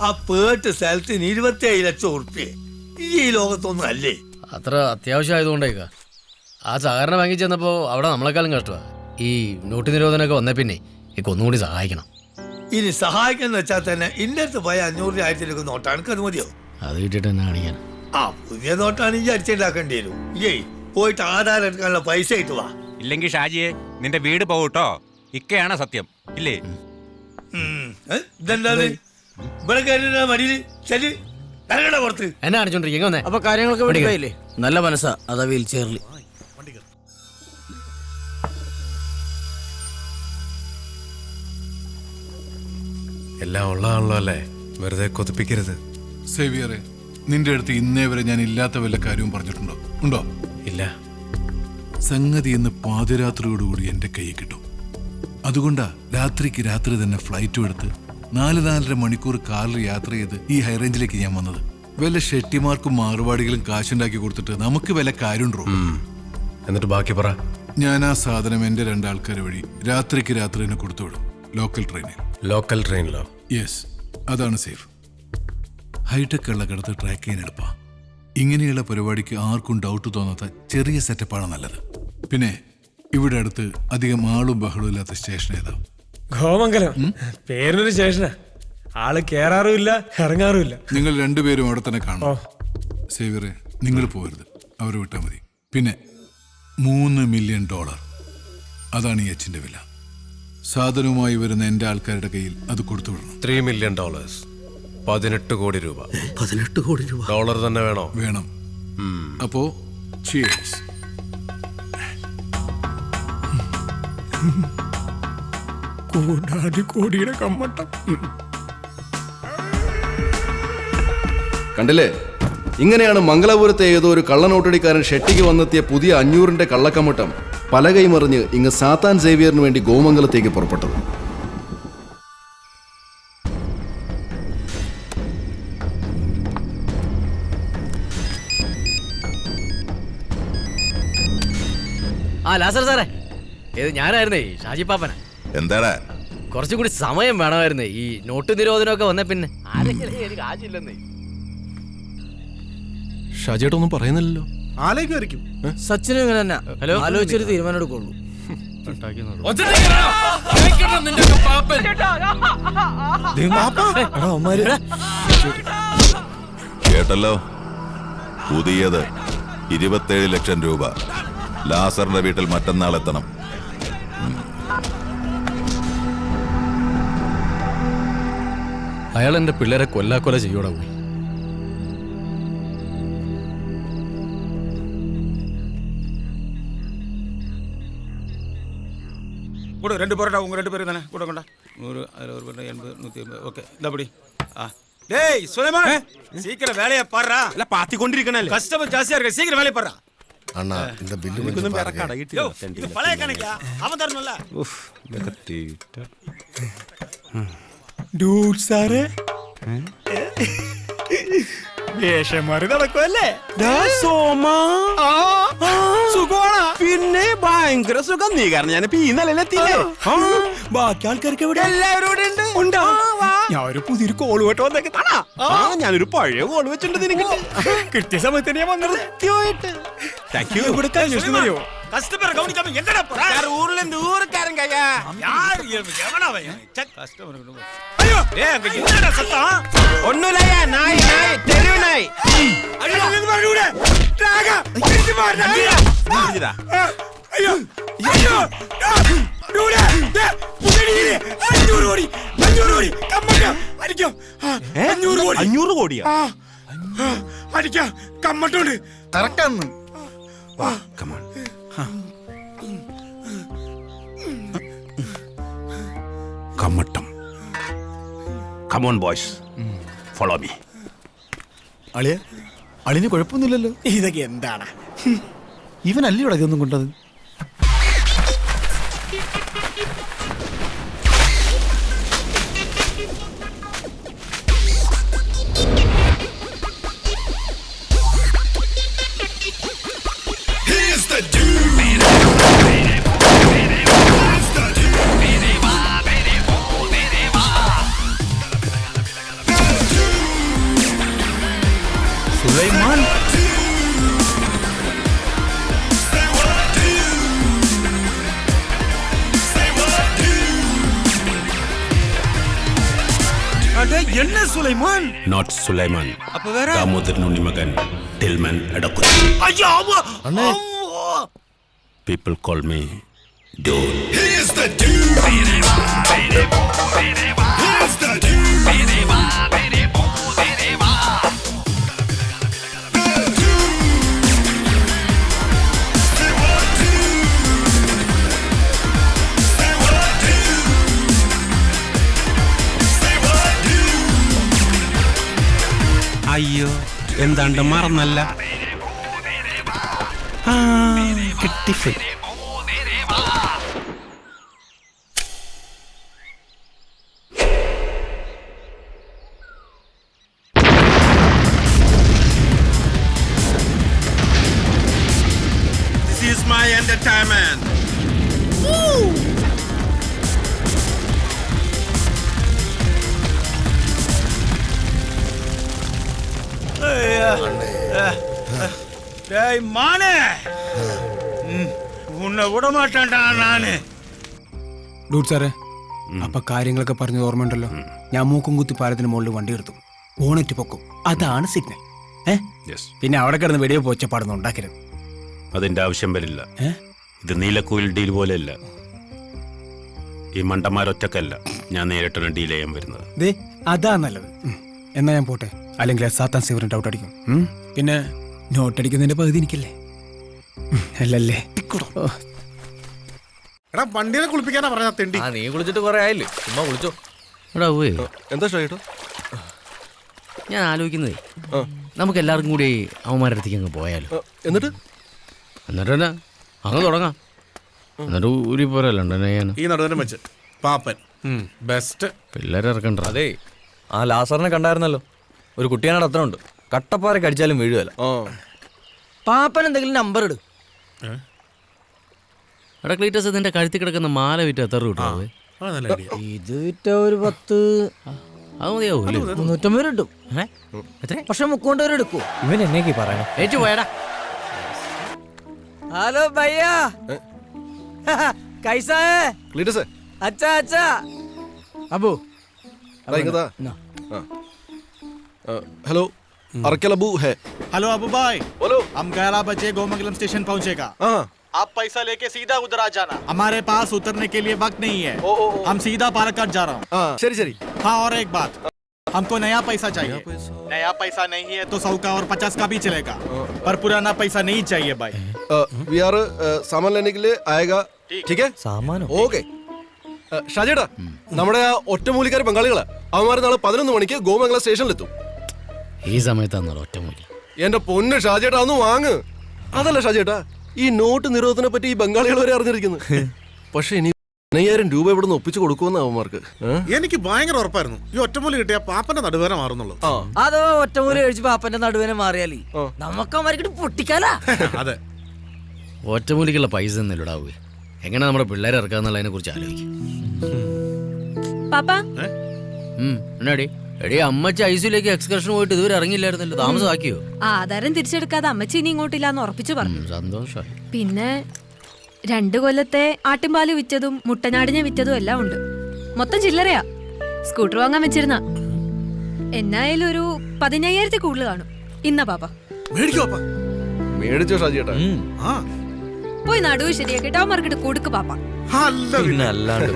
ആ പേട്ട് സ്ഥലത്തിന് 27 ലക്ഷം ഉറുപ്പ്യ ഈ ലോകത്തൊന്നും അല്ലേ? അത്ര അത്യാവശ്യം ആയതുകൊണ്ടേക്ക ആ സഹകരണ ബാങ്കിൽ ചെന്നപ്പോ അവിടെ നമ്മളെക്കാളും കഷ്ടമാണ്. ഈ നോട്ട് നിരോധനമൊക്കെ വന്നേ പിന്നെ എനിക്ക് ഒന്നുകൂടി സഹായിക്കണം. ഇനി സഹായിക്കാന്ന് വെച്ചാൽ തന്നെ ഇന്റെ അടുത്ത് പോയ 500 ആയിരത്തിലേക്ക് നോട്ടാണ്. അത് മതിയോ? അത് കിട്ടിയിട്ട് എന്നെ കാണിക്കാൻ. ആ പുതിയ നോട്ടാണ് ഈ അടിച്ചുണ്ടാക്കേണ്ടി വരും. പോയിട്ട് ആധാരം എടുക്കാനുള്ള പൈസ ഇട്ട് വാ. ഇല്ലെങ്കിൽ ഷാജിയെ നിന്റെ വീട് പോകട്ടോ. ഇക്കയാണ് സത്യം ഇല്ലേ? ഇതെന്താണ് ഇവിടെ കയറിയ മടിയില് ചെല്ലി തലകട പുറത്ത് എന്നെ കാണിച്ചോണ്ടിരിക്കും. അപ്പൊ കാര്യങ്ങളൊക്കെ നല്ല മനസ്സാ. അതാ വീൽ ചെയറിൽ എല്ലാം ഉള്ളതാണല്ലോ അല്ലേ, വെറുതെ കൊതിപ്പിക്കരുത്. സേവിയറെ, നിന്റെ അടുത്ത് ഇന്നേ വരെ ഞാൻ ഇല്ലാത്ത വല്ല കാര്യവും പറഞ്ഞിട്ടുണ്ടോ? ഉണ്ടോ? ഇല്ല. സംഗതി ഇന്ന് പാതിരാത്രിയോടുകൂടി എന്റെ കൈ കിട്ടും. അതുകൊണ്ടാ രാത്രിക്ക് രാത്രി തന്നെ ഫ്ലൈറ്റും എടുത്ത് 4-4.5 മണിക്കൂർ കാറിൽ യാത്ര ചെയ്ത് ഈ ഹൈറേഞ്ചിലേക്ക് ഞാൻ വന്നത്. വല്ല ഷെട്ടിമാർക്കും മാറുപാടികളും കാശുണ്ടാക്കി കൊടുത്തിട്ട് നമുക്ക് വല്ല കാര്യമുണ്ടോ? എന്നിട്ട് ബാക്കി പറ. ഞാൻ ആ സാധനം എന്റെ 2 ആൾക്കാരെ വഴി രാത്രിക്ക് രാത്രി തന്നെ കൊടുത്തുവിടും. ലോക്കൽ ട്രെയിനിൽ. ലോക്കൽ ട്രെയിനിലോ? യെസ്, അതാണ് സേഫ്. ഹൈടെക് ഉള്ള കിടത്ത് ട്രാക്ക് ചെയ്യാൻ എളുപ്പാ. ഇങ്ങനെയുള്ള പരിപാടിക്ക് ആർക്കും ഡൗട്ട് തോന്നാത്ത ചെറിയ സെറ്റപ്പാണ് നല്ലത്. പിന്നെ ഇവിടെ അടുത്ത് അധികം ആളും ബഹളവും ഇല്ലാത്ത സ്റ്റേഷൻ ഏതാ? ഗോമംഗലം. പേരിനൊരു സ്റ്റേഷനാ. ആള് കേറാറുമില്ല ഇറങ്ങാറുമില്ല. നിങ്ങൾ 2 പേരും അവിടെ തന്നെ കാണും. സേവിയറെ, നിങ്ങൾ പോകരുത്, അവരെ വിട്ടാൽ മതി. പിന്നെ $3 മില്യൺ, അതാണ് ഈ എച്ചിന്റെ വില. സാധനവുമായി വരുന്ന എന്റെ ആൾക്കാരുടെ കയ്യിൽ അത് കൊടുത്തു വിടണം. $3 മില്യൺ, 18 കോടി രൂപ. 18 കോടി രൂപ ഡോളർ തന്നെ വേണോ? വേണം. അപ്പോ cheers. കോടിയുടെ കമ്മട്ടം കണ്ടില്ലേ? ഇങ്ങനെയാണ് മംഗലാപുരത്തെ ഏതോ ഒരു കള്ളനോട്ടടിക്കാരൻ ഷെട്ടിക്ക് വന്നെത്തിയ പുതിയ 500ന്റെ കള്ളക്കമ്മട്ടം പല കൈമറിഞ്ഞ് ഇങ്ങ് സാത്താൻ സേവിയറിന് വേണ്ടി ഗോമംഗലത്തേക്ക് പുറപ്പെട്ടത്. ആ ലാസർ സാറേ, ഇത് ഞാനായിരുന്നേ, ഷാജി പാപ്പന. എന്താടാ? കുറച്ചും കൂടി സമയം വേണമായിരുന്നേ. ഈ നോട്ട് നിരോധനമൊക്കെ വന്നേ പിന്നെ ആരെങ്കിലും എനിക്ക് ആശയില്ലെന്നേ. ഷാജിയേട്ടൊന്നും പറയുന്നില്ലല്ലോ. ആലോചിക്കും. സച്ചിനും ഇങ്ങനെ തന്നെ ആലോചിച്ചൊരു തീരുമാനം എടുക്കുള്ളൂ. കേട്ടല്ലോ, പുതിയത് 27 ലക്ഷം രൂപ. ലാസറിന്റെ വീട്ടിൽ മറ്റന്നാൾ എത്തണം. അയാൾ എന്റെ പിള്ളേരെ കൊല്ലാക്കൊല ചെയ്യോടാ പോയി. கூட 2 பரோட்டா உங்க 2 பேருக்கு தானே கூட கொண்டா. 100 60 80 150. ஓகே இந்தபடி. டேய் சுலைமான், சீக்கிரம் வேலைய பாறா. இல்ல பாத்தி கொண்டிருக்கனே. கஸ்டமர் ஜாஸ்தியா இருக்கு, சீக்கிரம் வேலைய பாறா. அண்ணா இந்த பில் கொஞ்சம் வேற கடை கிட்டி இது பழைய கணக்கா? அவன் தரணும்ல. உஃப் கத்திட்ட. ഡൂഡ് സാറേ, വേഷമാറി നടക്കുമല്ലേ? പിന്നെ ഭയങ്കര സുഖം. നീ കാരണം ഞാൻ ഇന്നലെത്തില്ലേ? ബാക്കി ആൾക്കാർക്ക് എവിടെ? എല്ലാവരും ഇവിടെ ഉണ്ട്. ഞാൻ ഒരു പുതിയൊരു കോള് കേട്ടോ വന്നേക്കാ. ഞാനൊരു പഴയ കോള് വെച്ചിട്ടുണ്ട് നിനക്ക്. കിട്ടിയ സമയത്ത് ഞാൻ വന്നത്. ഇവിടെ കഴിഞ്ഞോ? கஸ்டமரை கவனிக்காம எங்கடா போற? யார் ஊர்ல இருந்து ஊர்க்காரங்க ஐயா. யார் எவனா அவன்? கஸ்டமர். ஐயோ, டேய் அங்க என்னடா சத்தம்? ஒண்ணுலயா, நாய் தெரு நாய். ஐயோ, இங்க பாரு டேய். ட்ராகா, திருப்பி பாரு. முடிஞ்சடா. ஐயோ, ஐயோ. டூடே, டேய், புடிடி. 500 கோடி. கம்மட்ட. அடிக்கும். 500 கோடி. 500 കോടിയാ? അടിക്കാം. കമ്മട്ടുണ്ട്. കറക്റ്റാണ്. വാ, കം ഓൺ. കമ്മട്ടം. Come on boys, follow me. അളിന് കുഴപ്പമൊന്നുമില്ലല്ലോ. ഇതൊക്കെ എന്താണ്? ഇവനല്ലേ ഇവിടെ ഇതൊന്നും കൊണ്ടത്? സുലൈമാൻ. അതെ, என்ன സുലൈമാൻ? നോട്ട് സുലൈമാൻ, അപ്പൊ വേറെ? ദാമോദരൻ ഉണ്ണിമകൻ, ടിൽമൻ എടക്കുര. അയ്യോ, അമ്മ. അണ്ണേ. അമ്മോ. People call me dude. അയ്യോ, എന്താണ്ട് മറന്നല്ല. കിട്ടിപ്പോയി. This is my entertainment. டேய் மானே, உன்னை விட மாட்டேன்டா நானு. ഡൂട്ട് സാറേ, അപ്പൊ കാര്യങ്ങളൊക്കെ പറഞ്ഞത് ഓർമ്മയുണ്ടല്ലോ. ഞാൻ മൂക്കും കുത്തി പാലത്തിന് മുകളിൽ വണ്ടി എടുത്തു, ബോണറ്റ് പൊക്കും, അതാണ് സിഗ്നൽ. പിന്നെ അവിടെ കിടന്ന് വെടിയോ പോച്ചപ്പാടൊന്നും ഉണ്ടാക്കരുത്. അതിന്റെ ആവശ്യം വരില്ല. ഇത് നീലക്കുയിൽ ഡീൽ പോലെയല്ല. ഈ മണ്ടന്മാരൊറ്റക്കല്ല, ഞാൻ നേരിട്ടാണ് ഡീൽ ചെയ്യാൻ വരുന്നത്. ദേ, അതാ നല്ലത്. എന്നാ ഞാൻ പോട്ടെ, അല്ലെങ്കിൽ സാത്താൻ സേവറിന് ഡൗട്ട് അടിക്കും. പിന്നെ നോട്ട് അടിക്കുന്നതിന്റെ പകുതി എനിക്കല്ലേ? അല്ലല്ലേ? എടാ വണ്ടിനെ കുളിപ്പിക്കാനാ പറഞ്ഞ തെണ്ടി. നീ കുളിച്ചിട്ട് കുറെ ആയില്ലേ, ചുമ്മാ കുളിച്ചോ. എടാ ഊവേ, എന്താ ഷാജേട്ടാ? ഞാൻ ആലോചിക്കുന്നതേ, നമുക്ക് എല്ലാവർക്കും കൂടി അവന്മാരുടെ അടുത്തേക്ക് അങ്ങ് പോയാലോ. എന്നിട്ട് തന്നെ അങ്ങ് തുടങ്ങാം. എന്നിട്ട് ഊരി പോരല്ലോ ഞാൻ ഈ നടുവിനെ വെച്ച് പാപ്പൻ ബെസ്റ്റ്. പിള്ളേരെ ഇറക്കണ്ട. അതെ, ആ ലാസറിനെ കണ്ടായിരുന്നല്ലോ. ഒരു കുട്ടിയാണോ അത്ര ഉണ്ട്, കട്ടപ്പാറ കടിച്ചാലും വീഴുകയല്ല. പാപ്പൻ എന്തെങ്കിലും നമ്പർ ഇടും. എടാ ക്ലീറ്റസ്, നിന്റെ കഴുത്തി കിടക്കുന്ന മാല വിറ്റ് എത്ര കിട്ടും? ഇത് വിറ്റ ഒരു 10 അത് മതിയാവൂല്ലേ? 350 കിട്ടും. പക്ഷെ 300 പേര് എടുക്കൂ. ഇവൻ എന്നേക്ക് പറയണേ. ഏറ്റു പോയടാ. ഹലോ ഭയ്യാ, കൈസാ ഹേ? ക്ലീറ്റസേ, അച്ഛാ അച്ഛാ. അബു हेलो अर्केल अबू है. हेलो अबू भाई, बोलो. हम 11 बजे गोमंगलम स्टेशन पहुंचेगा. आप पैसा लेके सीधा उधर आ जाना. हमारे पास उतरने के लिए वक्त नहीं है. हम सीधा पालक्काड जा रहा हूँ. ശരി ശരി. हाँ, और एक बात, हमको नया पैसा चाहिए. नया पैसा नहीं है तो 100 का और 50 का भी चलेगा, पर पुराना पैसा नहीं चाहिए भाई. वी आर सामान लेने के लिए आएगा. ठीक है, സാമാനോ? ഓക്കെ. ഷാജേട്ടാ, നമ്മുടെ ആ ഒറ്റമൂലിക്കാർ ബംഗാളികളാ. അവന്മാർ നാളെ 11 മണിക്ക് ഗോമംഗലം സ്റ്റേഷനിലെത്തും. ഈ സമയത്താണല്ലോ ഒറ്റമൂലി. എന്റെ പൊന്ന് ഷാജേട്ടാ, ഒന്ന് വാങ്ങ്. അതല്ല ഷാജേട്ടാ, ഈ നോട്ട് നിരോധനത്തെ പറ്റി ഈ ബംഗാളികൾ വരെ അറിഞ്ഞിരിക്കുന്നു. പക്ഷെ ഇനി 5000 രൂപ ഇവിടെ നിന്ന് ഒപ്പിച്ചു കൊടുക്കുമെന്ന് അവന്മാർക്ക്. എനിക്ക് ഭയങ്കര ഉറപ്പായിരുന്നു ഈ ഒറ്റമൂലി കിട്ടിയ പാപ്പന്റെ നടുവേന മാറുന്നുള്ളൂ. അതോ ഒറ്റമൂല കഴിച്ച് പാപ്പന്റെ നടുവേനെ മാറിയാലേ നമുക്ക് അവർക്ക് പൊട്ടിക്കാലാ. അതെ, ഒറ്റമൂലിക്കുള്ള പൈസ ഒന്നുമില്ലടാവേ. എങ്ങനെ നമ്മുടെ പിള്ളേരെ ഇറക്കാന്നുള്ളതിനെ കുറിച്ച് ആലോചിക്കും. എന്നാടി എടി, അമ്മച്ചി ഐസിയിലേക്ക് എക്സ്കർഷൻ പോയിട്ട് ഇതുവരെ ഇറങ്ങിയില്ലായിരുന്നല്ലോ, താമസമാക്കിയോ? ആധാരം തിരിച്ചെടുക്കാതെ അമ്മച്ചി ഇനി ഇങ്ങോട്ടില്ലാന്ന് ഉറപ്പിച്ചു പറഞ്ഞു. സന്തോഷമായി. പിന്നെ 2 കൊല്ലത്തെ ആട്ടിൻപാല് വിറ്റതും മുട്ടനാടിനെ വിറ്റതും എല്ലാം ഉണ്ട്. മൊത്തം ചില്ലറയാ. സ്കൂട്ടർ വാങ്ങാൻ വെച്ചിരുന്ന എന്നായാലും ഒരു 15,000 കൂടുതൽ കാണും. ഇന്ന പാപ്പ മേടിച്ചോ ഷാജേട്ടാ? പോയി നടുവ് ശരിയാക്കിട്ട് അവന്മാർക്കിട്ട് കൊടുക്ക് പാപ്പ. പിന്നെ അല്ലാണ്ട്